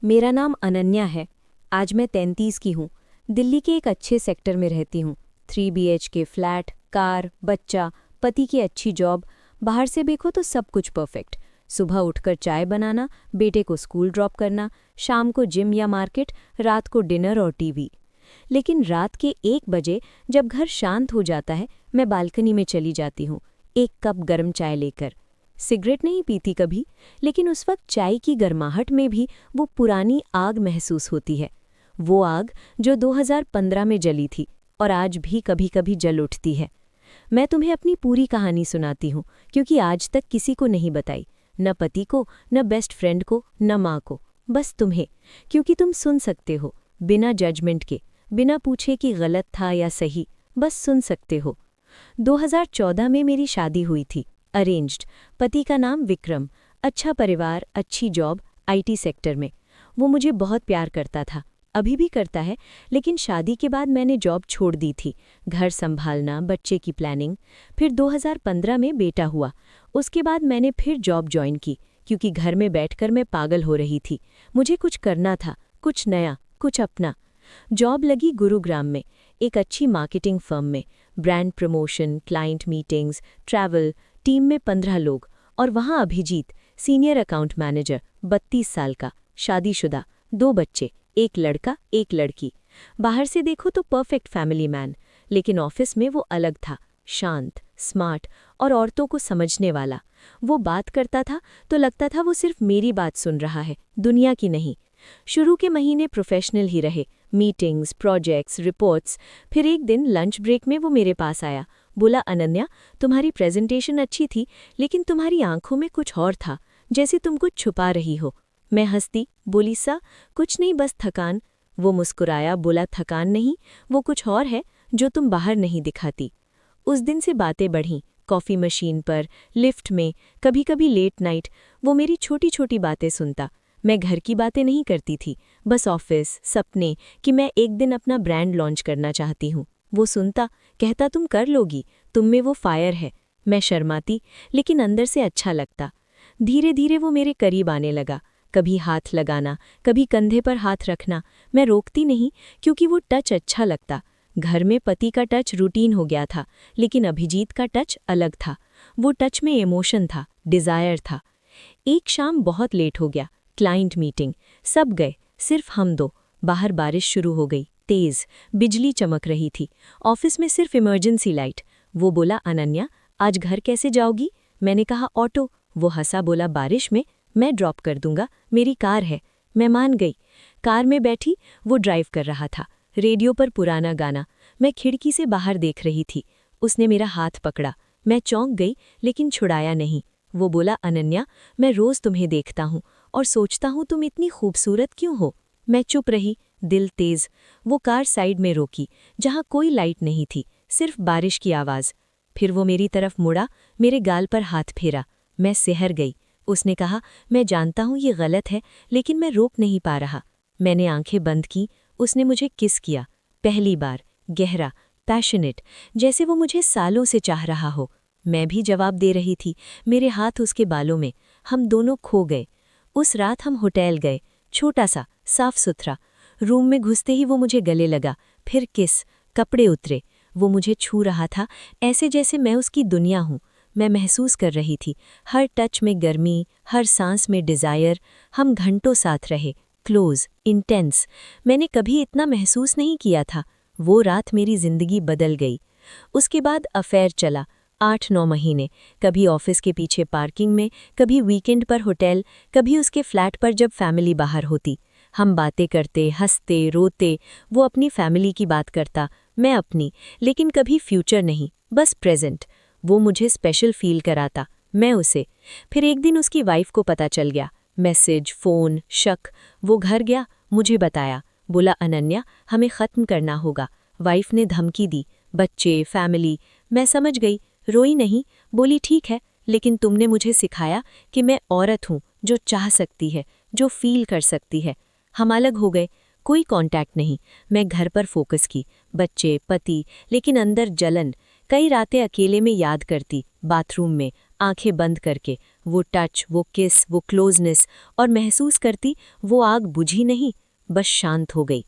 मेरा नाम अनन्या है। आज मैं 33 की हूँ। दिल्ली के एक अच्छे सेक्टर में रहती हूँ। 3 BHK फ्लैट, कार, बच्चा, पति की अच्छी जॉब। बाहर से देखो तो सब कुछ परफेक्ट। सुबह उठकर चाय बनाना, बेटे को स्कूल ड्रॉप करना, शाम को जिम या मार्केट, रात को डिनर और टीवी। लेकिन रात के 1 बजे जब घर शांत हो जाता है, मैं बालकनी में चली जाती हूँ, एक कप गर्म चाय लेकर। सिगरेट नहीं पीती कभी, लेकिन उस वक्त चाय की गर्माहट में भी वो पुरानी आग महसूस होती है। वो आग जो 2015 में जली थी और आज भी कभी कभी जल उठती है। मैं तुम्हें अपनी पूरी कहानी सुनाती हूँ, क्योंकि आज तक किसी को नहीं बताई, न पति को, न बेस्ट फ्रेंड को, न माँ को, बस तुम्हें, क्योंकि तुम सुन सकते हो, बिना जजमेंट के, बिना पूछे कि गलत था या सही, बस सुन सकते हो। 2014 में मेरी शादी हुई थी, अरेंज्ड। पति का नाम विक्रम, अच्छा परिवार, अच्छी जॉब, IT सेक्टर में। वो मुझे बहुत प्यार करता था, अभी भी करता है, लेकिन शादी के बाद मैंने जॉब छोड़ दी थी। घर संभालना, बच्चे की प्लानिंग। फिर 2015 में बेटा हुआ। उसके बाद मैंने फिर जॉब ज्वाइन की, क्योंकि घर में बैठकर मैं पागल हो रही थी। मुझे कुछ करना था, कुछ नया, कुछ अपना। जॉब लगी गुरुग्राम में, एक अच्छी मार्केटिंग फर्म में। Brand promotion, client meetings, travel, team में 15 लोग। और वहाँ अभिजीत, सीनियर अकाउंट मैनेजर, 32 साल का, शादीशुदा, 2 बच्चे, एक लड़का एक लड़की। बाहर से देखो तो परफेक्ट फैमिली मैन, लेकिन ऑफिस में वो अलग था, शांत, स्मार्ट और औरतों को समझने वाला। वो बात करता था तो लगता था वो सिर्फ मेरी बात सुन रहा है, दुनिया की नहीं। शुरू के महीने प्रोफेशनल ही रहे, मीटिंग्स, प्रोजेक्ट्स, रिपोर्ट्स। फिर एक दिन लंच ब्रेक में वो मेरे पास आया, बोला, अनन्या, तुम्हारी प्रेजेंटेशन अच्छी थी, लेकिन तुम्हारी आंखों में कुछ और था, जैसे तुम कुछ छुपा रही हो। मैं हंसती, बोली, सा कुछ नहीं, बस थकान। वो मुस्कुराया, बोला, थकान नहीं, वो कुछ और है जो तुम बाहर नहीं दिखाती। उस दिन से बातें बढ़ीं, कॉफ़ी मशीन पर, लिफ्ट में, कभी कभी लेट नाइट। वो मेरी छोटी छोटी बातें सुनता। मैं घर की बातें नहीं करती थी, बस ऑफिस, सपने, कि मैं एक दिन अपना ब्रांड लॉन्च करना चाहती हूँ। वो सुनता, कहता, तुम कर लोगी, तुम में वो फायर है। मैं शर्माती, लेकिन अंदर से अच्छा लगता। धीरे धीरे वो मेरे करीब आने लगा, कभी हाथ लगाना, कभी कंधे पर हाथ रखना। मैं रोकती नहीं, क्योंकि वो टच अच्छा लगता। घर में पति का टच रूटीन हो गया था, लेकिन अभिजीत का टच अलग था। वो टच में इमोशन था, डिज़ायर था। एक शाम बहुत लेट हो गया, क्लाइंट मीटिंग, सब गए, सिर्फ हम दो। बाहर बारिश शुरू हो गई, तेज, बिजली चमक रही थी। ऑफिस में सिर्फ इमरजेंसी लाइट। वो बोला, अनन्या, आज घर कैसे जाओगी? मैंने कहा, ऑटो। वो हंसा, बोला, बारिश में? मैं ड्रॉप कर दूंगा, मेरी कार है। मैं मान गई। कार में बैठी, वो ड्राइव कर रहा था, रेडियो पर पुराना गाना। मैं खिड़की से बाहर देख रही थी। उसने मेरा हाथ पकड़ा। मैं चौंक गई, लेकिन छुड़ाया नहीं। वो बोला, अनन्या, मैं रोज तुम्हें देखता हूँ और सोचता हूँ तुम इतनी खूबसूरत क्यों हो। मैं चुप रही, दिल तेज। वो कार साइड में रोकी, जहाँ कोई लाइट नहीं थी, सिर्फ बारिश की आवाज़। फिर वो मेरी तरफ मुड़ा, मेरे गाल पर हाथ फेरा। मैं सिहर गई। उसने कहा, मैं जानता हूँ ये गलत है, लेकिन मैं रोक नहीं पा रहा। मैंने आंखें बंद की। उसने मुझे किस किया, पहली बार, गहरा, पैशनेट, जैसे वो मुझे सालों से चाह रहा हो। मैं भी जवाब दे रही थी, मेरे हाथ उसके बालों में। हम दोनों खो गए। उस रात हम होटल गए, छोटा सा, साफ सुथरा। रूम में घुसते ही वो मुझे गले लगा, फिर किस, कपड़े उतरे। वो मुझे छू रहा था, ऐसे जैसे मैं उसकी दुनिया हूँ। मैं महसूस कर रही थी, हर टच में गर्मी, हर सांस में डिज़ायर। हम घंटों साथ रहे, क्लोज, इंटेंस। मैंने कभी इतना महसूस नहीं किया था। वो रात मेरी जिंदगी बदल गई। उसके बाद अफेयर चला, 8-9 महीने। कभी ऑफिस के पीछे पार्किंग में, कभी वीकेंड पर होटल, कभी उसके फ्लैट पर जब फैमिली बाहर होती। हम बातें करते, हंसते, रोते। वो अपनी फैमिली की बात करता, मैं अपनी, लेकिन कभी फ्यूचर नहीं, बस प्रेजेंट। वो मुझे स्पेशल फील कराता, मैं उसे। फिर एक दिन उसकी वाइफ को पता चल गया, मैसेज, फ़ोन, शक। वो घर गया, मुझे बताया, बोला, अनन्या, हमें ख़त्म करना होगा। वाइफ ने धमकी दी, बच्चे, फैमिली। मैं समझ गई, रोई नहीं, बोली, ठीक है, लेकिन तुमने मुझे सिखाया कि मैं औरत हूँ जो चाह सकती है, जो फील कर सकती है। हम अलग हो गए, कोई कांटेक्ट नहीं। मैं घर पर फोकस की, बच्चे, पति, लेकिन अंदर जलन। कई रातें अकेले में याद करती, बाथरूम में, आंखें बंद करके। वो टच, वो किस, वो क्लोजनेस, और महसूस करती वो आग बुझी नहीं, बस शांत हो गई।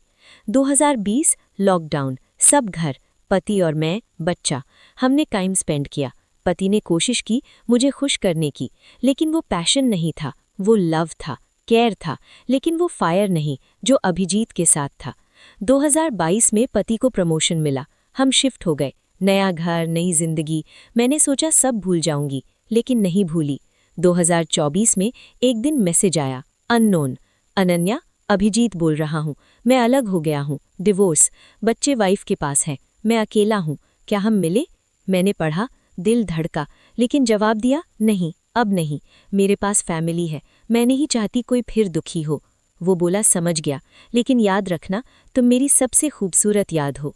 2020 लॉकडाउन, सब घर, पति और मैं, बच्चा। हमने टाइम स्पेंड किया। पति ने कोशिश की मुझे खुश करने की, लेकिन वो पैशन नहीं था, वो लव था, केयर था, लेकिन वो फायर नहीं जो अभिजीत के साथ था। 2022 में पति को प्रमोशन मिला, हम शिफ्ट हो गए, नया घर, नई जिंदगी। मैंने सोचा सब भूल जाऊंगी, लेकिन नहीं भूली। 2024 में एक दिन मैसेज आया, अननोन, अनन्या, अभिजीत बोल रहा हूँ, मैं अलग हो गया हूँ, डिवोर्स, बच्चे वाइफ के पास हैं, मैं अकेला हूँ, क्या हम मिले? मैंने पढ़ा, दिल धड़का, लेकिन जवाब दिया, नहीं, अब नहीं, मेरे पास फैमिली है, मैं नहीं चाहती कोई फिर दुखी हो। वो बोला, समझ गया, लेकिन याद रखना तुम मेरी सबसे खूबसूरत याद हो।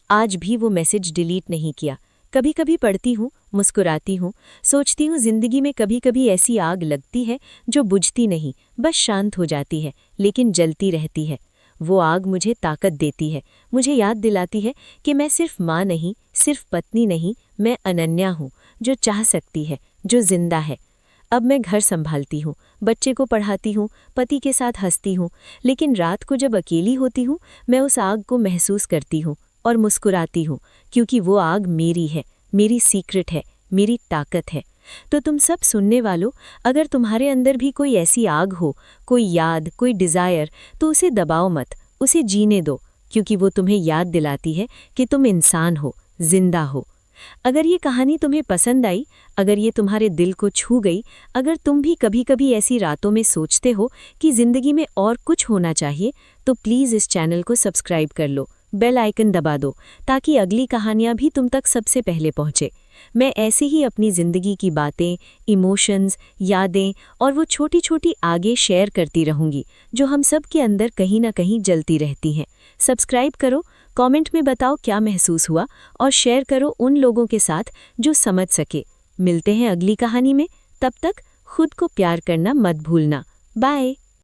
आज भी वो मैसेज डिलीट नहीं किया। कभी कभी पढ़ती हूँ, मुस्कुराती हूँ, सोचती हूँ जिंदगी में कभी कभी ऐसी आग लगती है जो बुझती नहीं, बस शांत हो जाती है, लेकिन जलती रहती है। वो आग मुझे ताकत देती है, मुझे याद दिलाती है कि मैं सिर्फ माँ नहीं, सिर्फ पत्नी नहीं, मैं अनन्या हूँ, जो चाह सकती है, जो जिंदा है। अब मैं घर संभालती हूँ, बच्चे को पढ़ाती हूँ, पति के साथ हंसती हूँ, लेकिन रात को जब अकेली होती हूँ, मैं उस आग को महसूस करती हूँ और मुस्कुराती हूँ, क्योंकि वो आग मेरी है, मेरी सीक्रेट है, मेरी ताकत है। तो तुम सब सुनने वालों, अगर तुम्हारे अंदर भी कोई ऐसी आग हो, कोई याद, कोई डिज़ायर, तो उसे दबाओ मत, उसे जीने दो, क्योंकि वो तुम्हें याद दिलाती है कि तुम इंसान हो, जिंदा हो। अगर ये कहानी तुम्हें पसंद आई, अगर ये तुम्हारे दिल को छू गई, अगर तुम भी कभी कभी ऐसी रातों में सोचते हो कि ज़िंदगी में और कुछ होना चाहिए, तो प्लीज़ इस चैनल को सब्सक्राइब कर लो, बेल आइकन दबा दो, ताकि अगली कहानियाँ भी तुम तक सबसे पहले पहुँचे। मैं ऐसे ही अपनी ज़िंदगी की बातें, इमोशंस, यादें और वो छोटी छोटी आगे शेयर करती रहूँगी, जो हम सब के अंदर कहीं ना कहीं जलती रहती हैं। सब्सक्राइब करो, कमेंट में बताओ क्या महसूस हुआ, और शेयर करो उन लोगों के साथ जो समझ सके। मिलते हैं अगली कहानी में, तब तक खुद को प्यार करना मत भूलना। बाय।